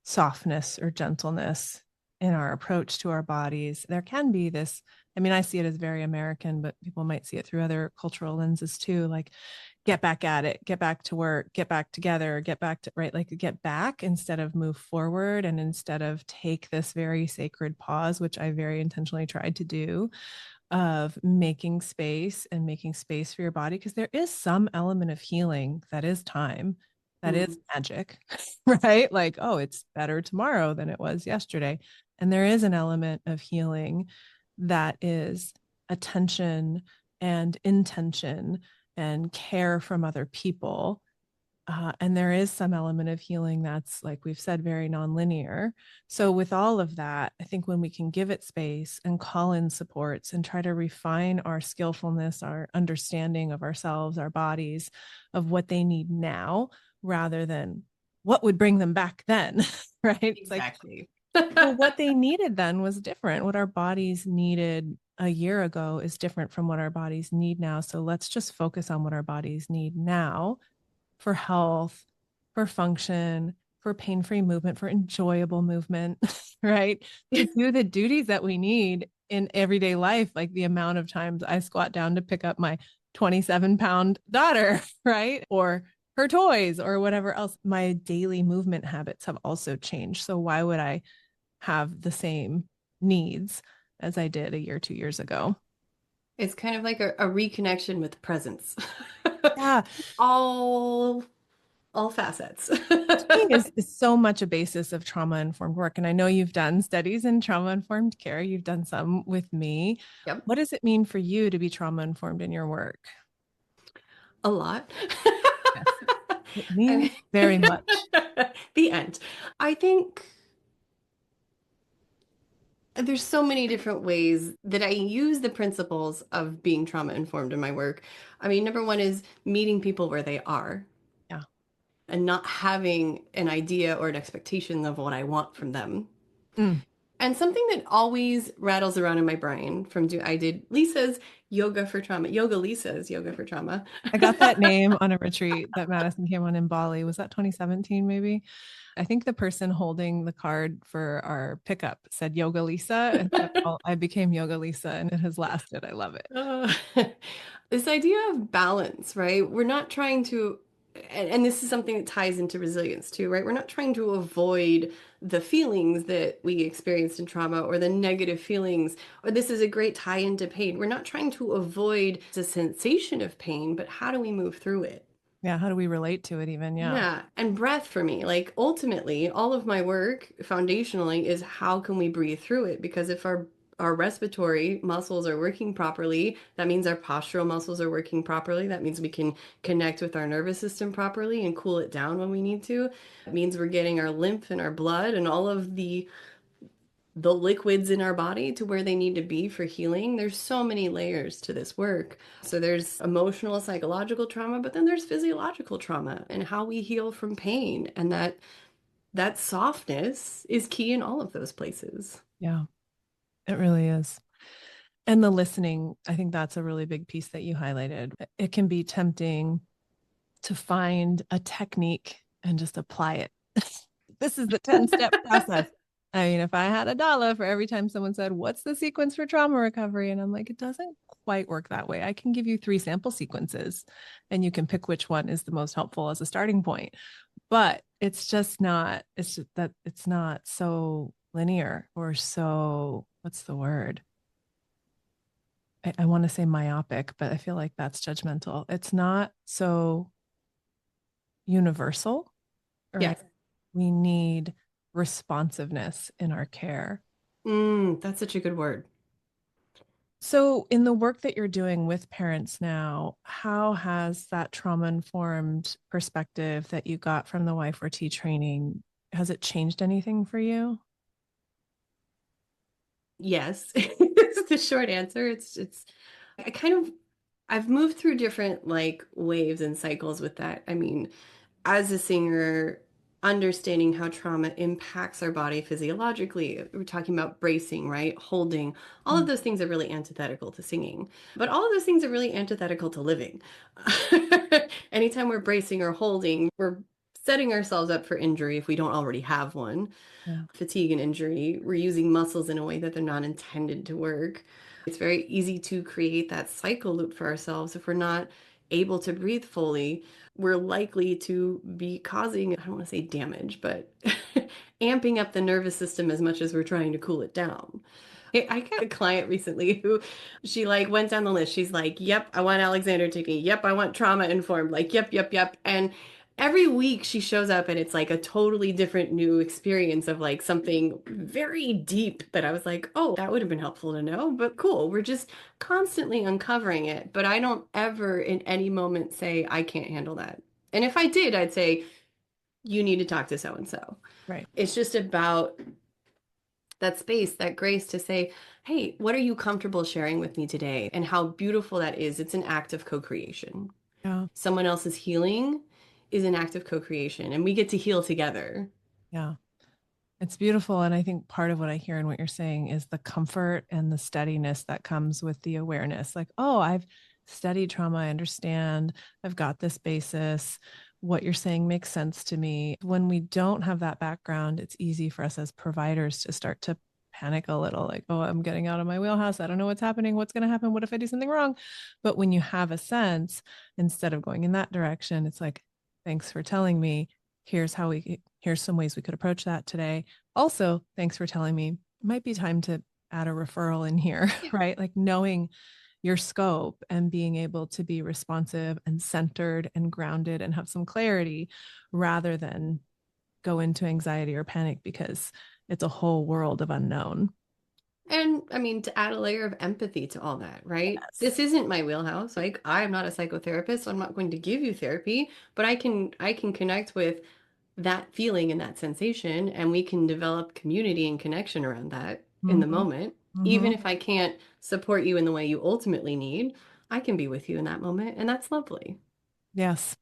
[SPEAKER 1] softness or gentleness in our approach to our bodies. There can be this, I mean, I see it as very American, but people might see it through other cultural lenses too, like get back at it, get back to work, get back together, get back to, right? Like get back instead of move forward, and instead of take this very sacred pause, which I very intentionally tried to do, of making space and making space for your body. Because there is some element of healing that is time, that is magic, right? Like, oh, it's better tomorrow than it was yesterday. And there is an element of healing that is attention and intention and care from other people. And there is some element of healing that's, like we've said, very nonlinear. So, with all of that, I think when we can give it space and call in supports and try to refine our skillfulness, our understanding of ourselves, our bodies, of what they need now, rather than what would bring them back then, right?
[SPEAKER 2] Exactly.
[SPEAKER 1] It's like, well, what they needed then was different. What our bodies needed a year ago is different from what our bodies need now. So, let's just focus on what our bodies need now for health, for function, for pain-free movement, for enjoyable movement, right? To do the duties that we need in everyday life, like the amount of times I squat down to pick up my 27-pound daughter, right? Or her toys or whatever else. My daily movement habits have also changed. So why would I have the same needs as I did a year, 2 years ago?
[SPEAKER 2] It's kind of like a reconnection with presence.
[SPEAKER 1] Yeah.
[SPEAKER 2] all all facets.
[SPEAKER 1] Is so much a basis of trauma informed work. And I know you've done studies in trauma informed care. You've done some with me.
[SPEAKER 2] Yep.
[SPEAKER 1] What does it mean for you to be trauma informed in your work?
[SPEAKER 2] A lot.
[SPEAKER 1] Yes, it
[SPEAKER 2] I
[SPEAKER 1] means
[SPEAKER 2] mean,
[SPEAKER 1] very much.
[SPEAKER 2] the end. I think there's so many different ways that I use the principles of being trauma informed in my work. I mean, number one is meeting people where they are
[SPEAKER 1] Yeah.
[SPEAKER 2] and not having an idea or an expectation of what I want from them.
[SPEAKER 1] Mm.
[SPEAKER 2] And something that always rattles around in my brain I did Lisa's yoga for trauma, yoga Lisa's yoga for trauma.
[SPEAKER 1] I got that name on a retreat that Madison came on in Bali. Was that 2017 maybe? I think the person holding the card for our pickup said Yoga Lisa. And so I became Yoga Lisa and it has lasted. I love it.
[SPEAKER 2] Uh, this idea of balance, right? We're not trying to, and this is something that ties into resilience too, right? We're not trying to avoid the feelings that we experienced in trauma or the negative feelings, or this is a great tie into pain. We're not trying to avoid the sensation of pain, but how do we move through it?
[SPEAKER 1] Yeah. How do we relate to it even? Yeah.
[SPEAKER 2] Yeah, and breath for me, like ultimately, all of my work foundationally is how can we breathe through it? Because if our respiratory muscles are working properly, that means our postural muscles are working properly. That means we can connect with our nervous system properly and cool it down when we need to. It means we're getting our lymph and our blood and all of the liquids in our body to where they need to be for healing. There's so many layers to this work. So there's emotional, psychological trauma, but then there's physiological trauma and how we heal from pain. And that softness is key in all of those places.
[SPEAKER 1] Yeah. It really is. And the listening, I think that's a really big piece that you highlighted. It can be tempting to find a technique and just apply it. This is the 10-step process. I mean, if I had $1 for every time someone said, what's the sequence for trauma recovery? And I'm like, it doesn't quite work that way. I can give you 3 sample sequences and you can pick which one is the most helpful as a starting point. But it's just not, it's just that it's not so linear or so, what's the word? I want to say myopic, but I feel like that's judgmental. It's not so universal, right?
[SPEAKER 2] Yes.
[SPEAKER 1] We need responsiveness in our care.
[SPEAKER 2] That's such a good word.
[SPEAKER 1] So, in the work that you're doing with parents now, how has that trauma informed perspective that you got from the Y4T training, has it changed anything for you?
[SPEAKER 2] Yes. It's the short answer. It's I kind of I've moved through different like waves and cycles with that. I mean, as a singer, understanding how trauma impacts our body physiologically. We're talking about bracing, right? Holding. All of
[SPEAKER 1] Mm.
[SPEAKER 2] those things are really antithetical to singing, but all of those things are really antithetical to living. Anytime we're bracing or holding, we're setting ourselves up for injury if we don't already have one.
[SPEAKER 1] Yeah.
[SPEAKER 2] Fatigue and injury, we're using muscles in a way that they're not intended to work. It's very easy to create that cycle loop for ourselves if we're not able to breathe fully. We're likely to be causing, I don't want to say damage, but amping up the nervous system as much as we're trying to cool it down. I got a client recently who she like went down the list. She's like, yep, I want Alexander technique. Yep, I want trauma informed. Like, yep, yep, yep. And every week she shows up and it's like a totally different new experience of like something very deep that I was like, oh, that would have been helpful to know, but cool. We're just constantly uncovering it. But I don't ever in any moment say, I can't handle that. And if I did, I'd say, you need to talk to so and so.
[SPEAKER 1] Right.
[SPEAKER 2] It's just about that space, that grace to say, hey, what are you comfortable sharing with me today? And how beautiful that is. It's an act of co-creation.
[SPEAKER 1] Yeah.
[SPEAKER 2] Someone else's healing is an act of co-creation, and we get to heal together.
[SPEAKER 1] Yeah. It's beautiful. And I think part of what I hear in what you're saying is the comfort and the steadiness that comes with the awareness. Like, oh, I've studied trauma. I understand. I've got this basis. What you're saying makes sense to me. When we don't have that background, it's easy for us as providers to start to panic a little, like, oh, I'm getting out of my wheelhouse. I don't know what's happening. What's going to happen? What if I do something wrong? But when you have a sense, instead of going in that direction, it's like, thanks for telling me. Here's some ways we could approach that today. Also, thanks for telling me it might be time to add a referral in here, right? Like knowing your scope and being able to be responsive and centered and grounded and have some clarity rather than go into anxiety or panic because it's a whole world of unknown.
[SPEAKER 2] And I mean, to add a layer of empathy to all that, right?
[SPEAKER 1] Yes.
[SPEAKER 2] This isn't my wheelhouse. Like, I'm not a psychotherapist, so I'm not going to give you therapy, but I can connect with that feeling and that sensation, and we can develop community and connection around that in the
[SPEAKER 1] Mm-hmm.
[SPEAKER 2] moment. Even
[SPEAKER 1] Mm-hmm.
[SPEAKER 2] if I can't support you in the way you ultimately need, I can be with you in that moment, and that's lovely.
[SPEAKER 1] Yes.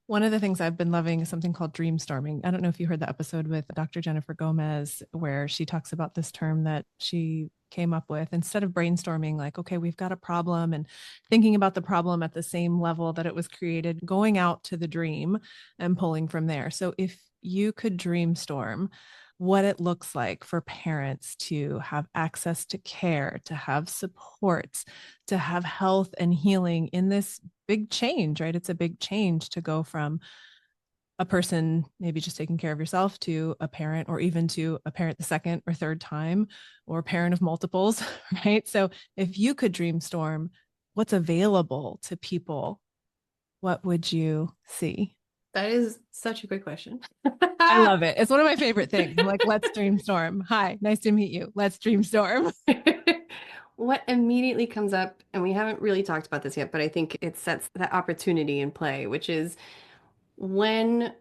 [SPEAKER 1] One of the things I've been loving is something called dream storming. I don't know if you heard the episode with Dr. Jennifer Gomez, where she talks about this term that she came up with. Instead of brainstorming, like, okay, we've got a problem and thinking about the problem at the same level that it was created, going out to the dream and pulling from there. So if you could dream storm what it looks like for parents to have access to care, to have supports, to have health and healing in this big change, right? It's a big change to go from a person maybe just taking care of yourself to a parent, or even to a parent the second or third time, or a parent of multiples, right? So if you could dreamstorm what's available to people, what would you see?
[SPEAKER 2] That is such a great question.
[SPEAKER 1] I love it. It's one of my favorite things. I'm like, let's dreamstorm. Hi, nice to meet you. Let's dreamstorm.
[SPEAKER 2] What immediately comes up, and we haven't really talked about this yet, but I think it sets that opportunity in play, which is when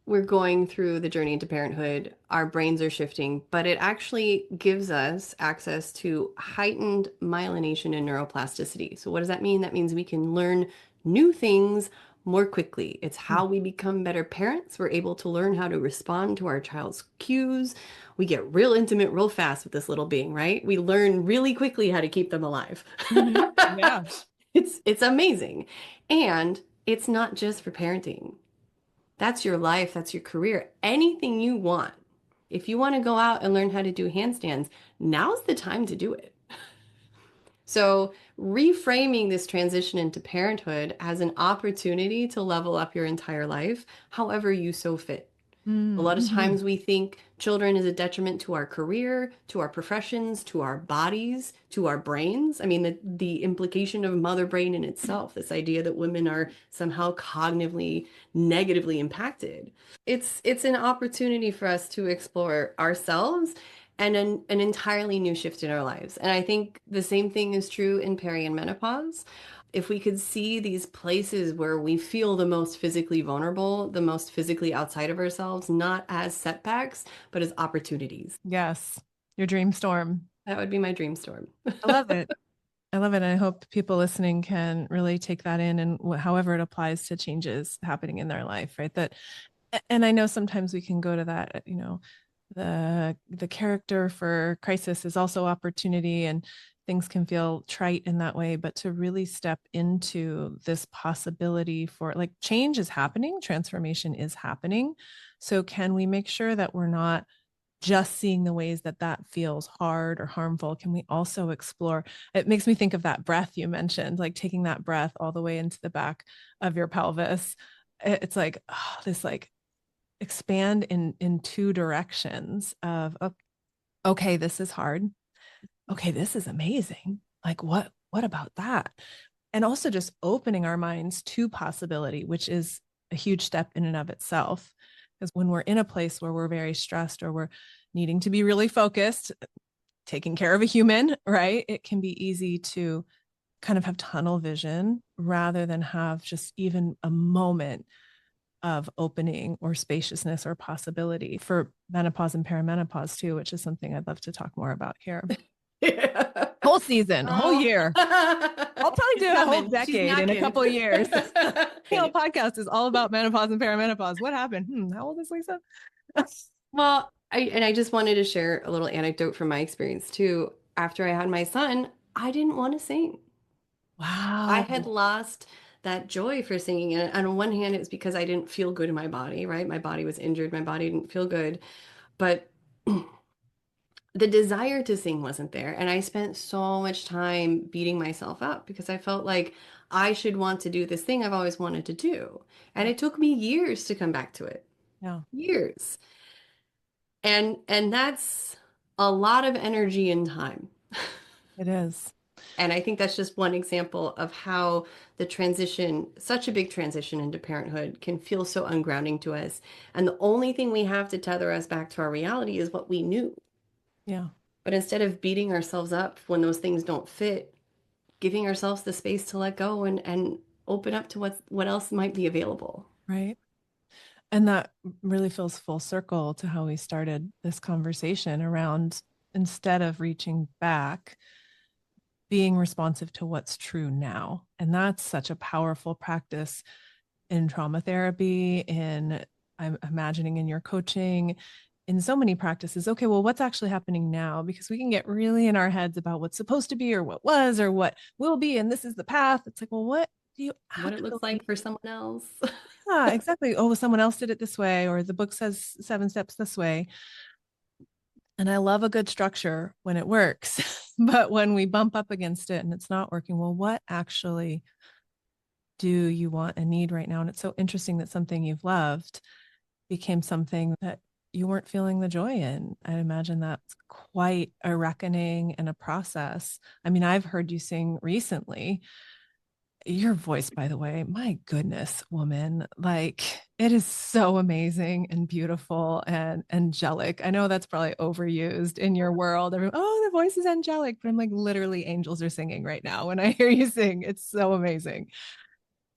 [SPEAKER 2] we're going through the journey into parenthood, our brains are shifting, but it actually gives us access to heightened myelination and neuroplasticity. So, what does that mean? That means we can learn new things more quickly. It's how we become better parents. We're able to learn how to respond to our child's cues. We get real intimate real fast with this little being, right? We learn really quickly how to keep them alive.
[SPEAKER 1] Mhm. Yeah.
[SPEAKER 2] It's amazing. And it's not just for parenting. That's your life, that's your career, anything you want. If you want to go out and learn how to do handstands, now's the time to do it. So, reframing this transition into parenthood as an opportunity to level up your entire life, however you so fit. A lot of
[SPEAKER 1] Mm-hmm.
[SPEAKER 2] times we think children is a detriment to our career, to our professions, to our bodies, to our brains. I mean, the implication of mother brain in itself, this idea that women are somehow cognitively negatively impacted. It's an opportunity for us to explore ourselves and an entirely new shift in our lives. And I think the same thing is true in peri and menopause. If we could see these places where we feel the most physically vulnerable, the most physically outside of ourselves, not as setbacks, but as opportunities.
[SPEAKER 1] Yes. Your dream storm.
[SPEAKER 2] That would be my dream storm.
[SPEAKER 1] I love it. I love it. And I hope people listening can really take that in and however it applies to changes happening in their life, right? And I know sometimes we can go to that, the character for crisis is also opportunity, and things can feel trite in that way, but to really step into this possibility for, like, change is happening, transformation is happening. So can we make sure that we're not just seeing the ways that that feels hard or harmful? Can we also explore? It makes me think of that breath you mentioned, like taking that breath all the way into the back of your pelvis. It's like, oh, this like expand in two directions of, oh, okay, this is hard. Okay, this is amazing. Like, what about that? And also just opening our minds to possibility, which is a huge step in and of itself. Because when we're in a place where we're very stressed or we're needing to be really focused, taking care of a human, right? It can be easy to kind of have tunnel vision rather than have just even a moment of opening or spaciousness or possibility for menopause and perimenopause too, which is something I'd love to talk more about here.
[SPEAKER 2] Yeah.
[SPEAKER 1] Whole season, whole year. I'll probably do a whole decade in a couple of years. Podcast is all about menopause and perimenopause. What happened? How old is Lisa?
[SPEAKER 2] Well, I just wanted to share a little anecdote from my experience too. After I had my son, I didn't want to sing. I
[SPEAKER 1] Wow.
[SPEAKER 2] had lost that joy for singing. And on one hand, it was because I didn't feel good in my body, right? My body was injured, my body didn't feel good. But the desire to sing wasn't there. And I spent so much time beating myself up because I felt like I should want to do this thing I've always wanted to do. And it took me years to come back to it.
[SPEAKER 1] Yeah.
[SPEAKER 2] Years. And that's a lot of energy and time.
[SPEAKER 1] It is.
[SPEAKER 2] And I think that's just one example of how the transition, such a big transition into parenthood, can feel so ungrounding to us. And the only thing we have to tether us back to our reality is what we knew.
[SPEAKER 1] Yeah.
[SPEAKER 2] But instead of beating ourselves up when those things don't fit, giving ourselves the space to let go and open up to what else might be available.
[SPEAKER 1] Right. And that really feels full circle to how we started this conversation around, instead of reaching back, being responsive to what's true now. And that's such a powerful practice in trauma therapy, I'm imagining in your coaching, in so many practices. Okay, well, what's actually happening now? Because we can get really in our heads about what's supposed to be or what was or what will be, and this is the path. It's like, well, what do you
[SPEAKER 2] What it looks like
[SPEAKER 1] actually?
[SPEAKER 2] for someone else.
[SPEAKER 1] Yeah, exactly. Oh, someone else did it this way, or the book says 7 steps this way. And I love a good structure when it works. But when we bump up against it and it's not working, well, what actually do you want and need right now? And it's so interesting that something you've loved became something that you weren't feeling the joy in. I imagine that's quite a reckoning and a process. I mean, I've heard you sing recently. Your voice, by the way, my goodness, woman, like it is so amazing and beautiful and angelic. I know that's probably overused in your world. Oh, the voice is angelic, but I'm like, literally, angels are singing right now when I hear you sing. It's so amazing.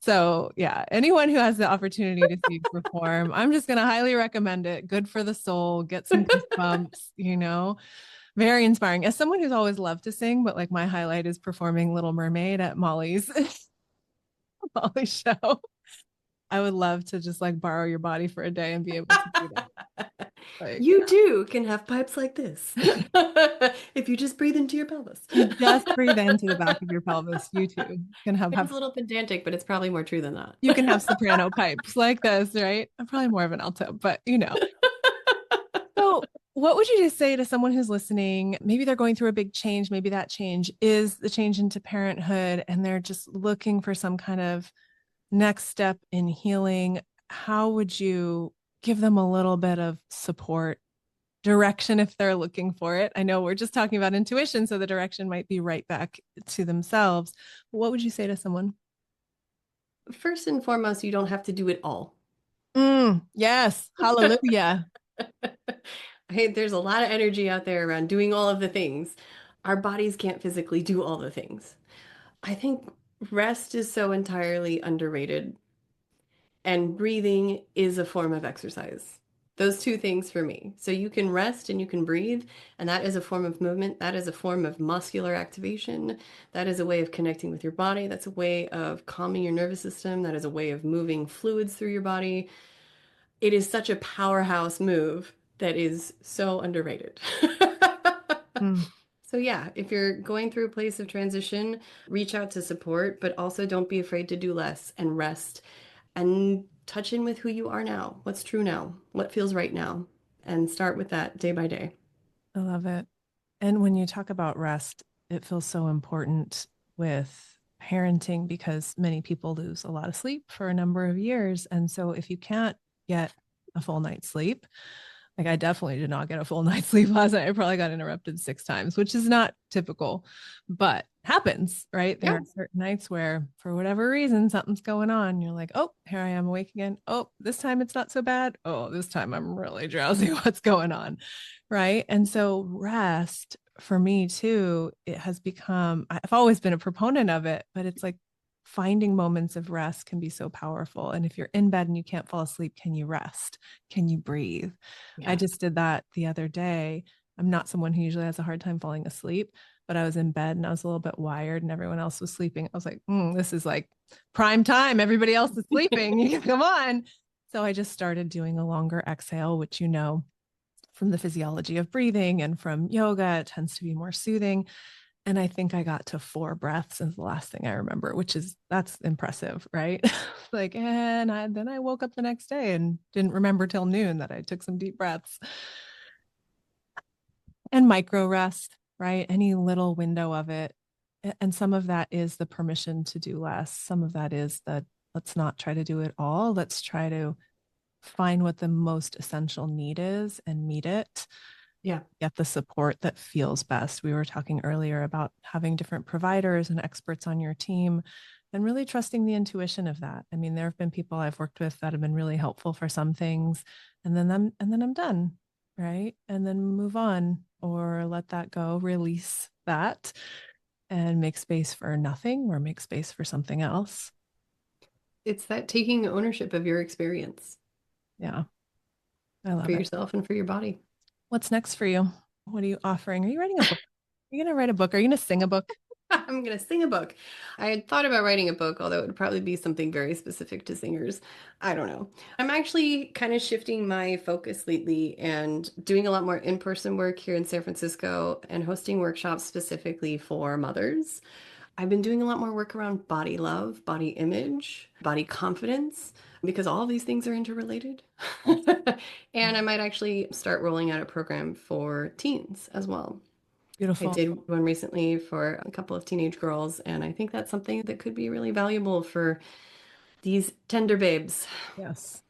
[SPEAKER 1] So, yeah, anyone who has the opportunity to see you perform, I'm just going to highly recommend it. Good for the soul, get some goosebumps, very inspiring. As someone who's always loved to sing, but like my highlight is performing Little Mermaid at Molly's show. I would love to just like borrow your body for a day and be able to do that. Like,
[SPEAKER 2] You too can have pipes like this if you just breathe into your pelvis.
[SPEAKER 1] you just breathe into the back of your pelvis. You too can
[SPEAKER 2] It's a little pedantic, but it's probably more true than that.
[SPEAKER 1] you can have soprano pipes like this, right? I'm probably more of an alto, but So, what would you just say to someone who's listening? Maybe they're going through a big change. Maybe that change is the change into parenthood, and they're just looking for some kind of next step in healing. How would you give them a little bit of support, direction if they're looking for it? I know we're just talking about intuition, so the direction might be right back to themselves. What would you say to someone?
[SPEAKER 2] First and foremost, you don't have to do it all.
[SPEAKER 1] Yes. Hallelujah.
[SPEAKER 2] Hey, there's a lot of energy out there around doing all of the things. Our bodies can't physically do all the things. I think rest is so entirely underrated, and breathing is a form of exercise. Those two things for me. So you can rest and you can breathe, and that is a form of movement. That is a form of muscular activation. That is a way of connecting with your body. That's a way of calming your nervous system. That is a way of moving fluids through your body. It is such a powerhouse move that is so underrated.
[SPEAKER 1] Mm,
[SPEAKER 2] So yeah, if you're going through a place of transition, reach out to support, but also don't be afraid to do less and rest and touch in with who you are now, what's true now, what feels right now, and start with that day by day.
[SPEAKER 1] I love it. And when you talk about rest, it feels so important with parenting because many people lose a lot of sleep for a number of years. And so if you can't get a full night's sleep, Like I definitely did not get a full night's sleep last night. I probably got interrupted 6 times, which is not typical, but happens, right? There
[SPEAKER 2] Yeah.
[SPEAKER 1] are certain nights where for whatever reason, something's going on. You're like, oh, here I am awake again. Oh, this time it's not so bad. Oh, this time I'm really drowsy. What's going on? Right. And so rest for me too, it has become, I've always been a proponent of it, but it's like finding moments of rest can be so powerful. And if you're in bed and you can't fall asleep, can you rest? Can you breathe?
[SPEAKER 2] Yeah.
[SPEAKER 1] I just did that the other day. I'm not someone who usually has a hard time falling asleep, but I was in bed and I was a little bit wired and everyone else was sleeping. I was like, this is like prime time. Everybody else is sleeping. You can come on. So I just started doing a longer exhale, which, you know, from the physiology of breathing and from yoga, it tends to be more soothing. And I think I got to 4 breaths is the last thing I remember, that's impressive, right? Like, then I woke up the next day and didn't remember till noon that I took some deep breaths. And micro rest, right? Any little window of it. And some of that is the permission to do less. Some of that is that let's not try to do it all. Let's try to find what the most essential need is and meet it.
[SPEAKER 2] Yeah.
[SPEAKER 1] Get the support that feels best. We were talking earlier about having different providers and experts on your team and really trusting the intuition of that. I mean, there have been people I've worked with that have been really helpful for some things, and then I'm done, right? And then move on or let that go, release that and make space for nothing or make space for something else.
[SPEAKER 2] It's that taking ownership of your experience.
[SPEAKER 1] Yeah. I love
[SPEAKER 2] for
[SPEAKER 1] it.
[SPEAKER 2] yourself and for your body.
[SPEAKER 1] What's next for you? What are you offering? Are you writing a book? Are you going to write a book? Are you going to sing a book?
[SPEAKER 2] I'm going to sing a book. I had thought about writing a book, although it would probably be something very specific to singers. I don't know. I'm actually kind of shifting my focus lately and doing a lot more in-person work here in San Francisco and hosting workshops specifically for mothers. I've been doing a lot more work around body love, body image, body confidence, because all of these things are interrelated. And I might actually start rolling out a program for teens as well. I
[SPEAKER 1] Beautiful.
[SPEAKER 2] did one recently for a couple of teenage girls, and I think that's something that could be really valuable for these tender babes.
[SPEAKER 1] Yes.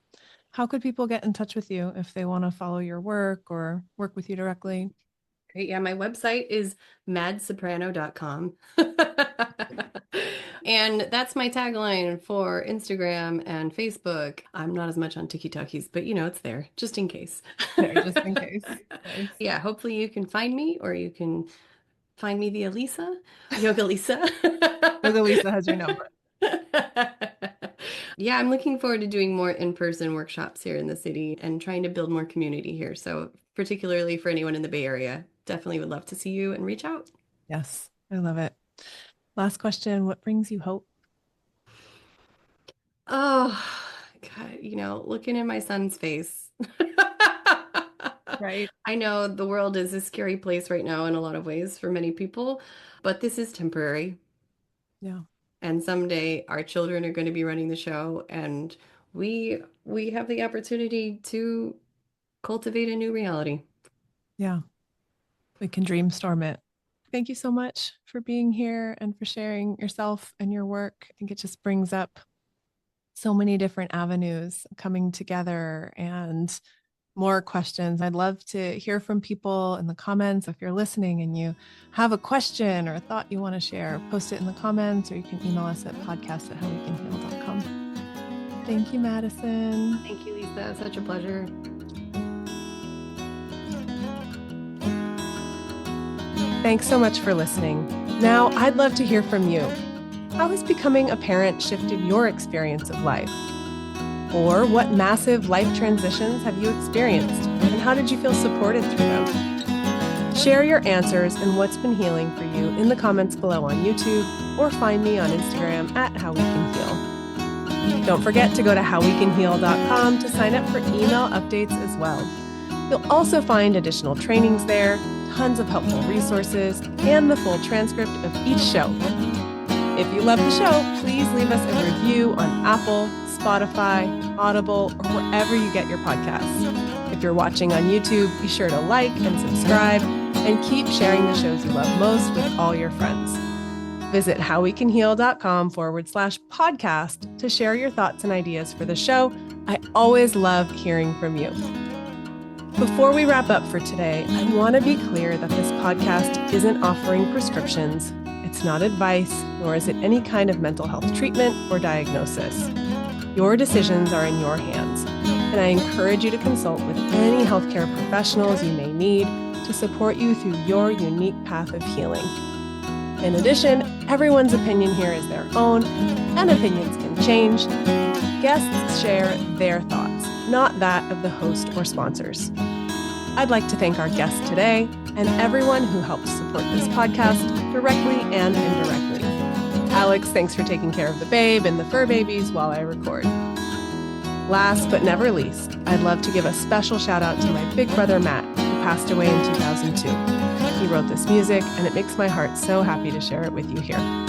[SPEAKER 1] How could people get in touch with you if they want to follow your work or work with you directly?
[SPEAKER 2] Great. Yeah, my website is madsoprano.com. And that's my tagline for Instagram and Facebook. I'm not as much on TikTokies, but it's there just in case.
[SPEAKER 1] There, just in case. Nice.
[SPEAKER 2] Yeah, hopefully you can find me or you can find me via Lisa, Yoga Lisa.
[SPEAKER 1] Yoga Lisa has your number.
[SPEAKER 2] Yeah, I'm looking forward to doing more in-person workshops here in the city and trying to build more community here. So particularly for anyone in the Bay Area, definitely would love to see you and reach out.
[SPEAKER 1] Yes, I love it. Last question. What brings you hope?
[SPEAKER 2] Oh, God, looking in my son's face.
[SPEAKER 1] Right.
[SPEAKER 2] I know the world is a scary place right now in a lot of ways for many people, but this is temporary.
[SPEAKER 1] Yeah.
[SPEAKER 2] And someday our children are going to be running the show, and we have the opportunity to cultivate a new reality.
[SPEAKER 1] Yeah. We can dreamstorm it. Thank you so much for being here and for sharing yourself and your work. I think it just brings up so many different avenues coming together and more questions. I'd love to hear from people in the comments. If you're listening and you have a question or a thought you want to share, post it in the comments or you can email us at podcast@howwecanheal.com. Thank you, Madison.
[SPEAKER 2] Thank you, Lisa. Such a pleasure.
[SPEAKER 1] Thanks so much for listening. Now, I'd love to hear from you. How has becoming a parent shifted your experience of life? Or what massive life transitions have you experienced? And how did you feel supported through them? Share your answers and what's been healing for you in the comments below on YouTube or find me on Instagram at HowWeCanHeal. Don't forget to go to HowWeCanHeal.com to sign up for email updates as well. You'll also find additional trainings there, tons of helpful resources, and the full transcript of each show. If you love the show, please leave us a review on Apple, Spotify, Audible, or wherever you get your podcasts. If you're watching on YouTube, be sure to like and subscribe, and keep sharing the shows you love most with all your friends. Visit howwecanheal.com/podcast to share your thoughts and ideas for the show. I always love hearing from you. Before we wrap up for today, I want to be clear that this podcast isn't offering prescriptions. It's not advice, nor is it any kind of mental health treatment or diagnosis. Your decisions are in your hands, and I encourage you to consult with any healthcare professionals you may need to support you through your unique path of healing. In addition, everyone's opinion here is their own, and opinions can change. Guests share their thoughts, not that of the host or sponsors. I'd like to thank our guest today and everyone who helps support this podcast directly and indirectly. Alex, thanks for taking care of the babe and the fur babies while I record. Last but never least, I'd love to give a special shout out to my big brother Matt, who passed away in 2002. He wrote this music, and it makes my heart so happy to share it with you here.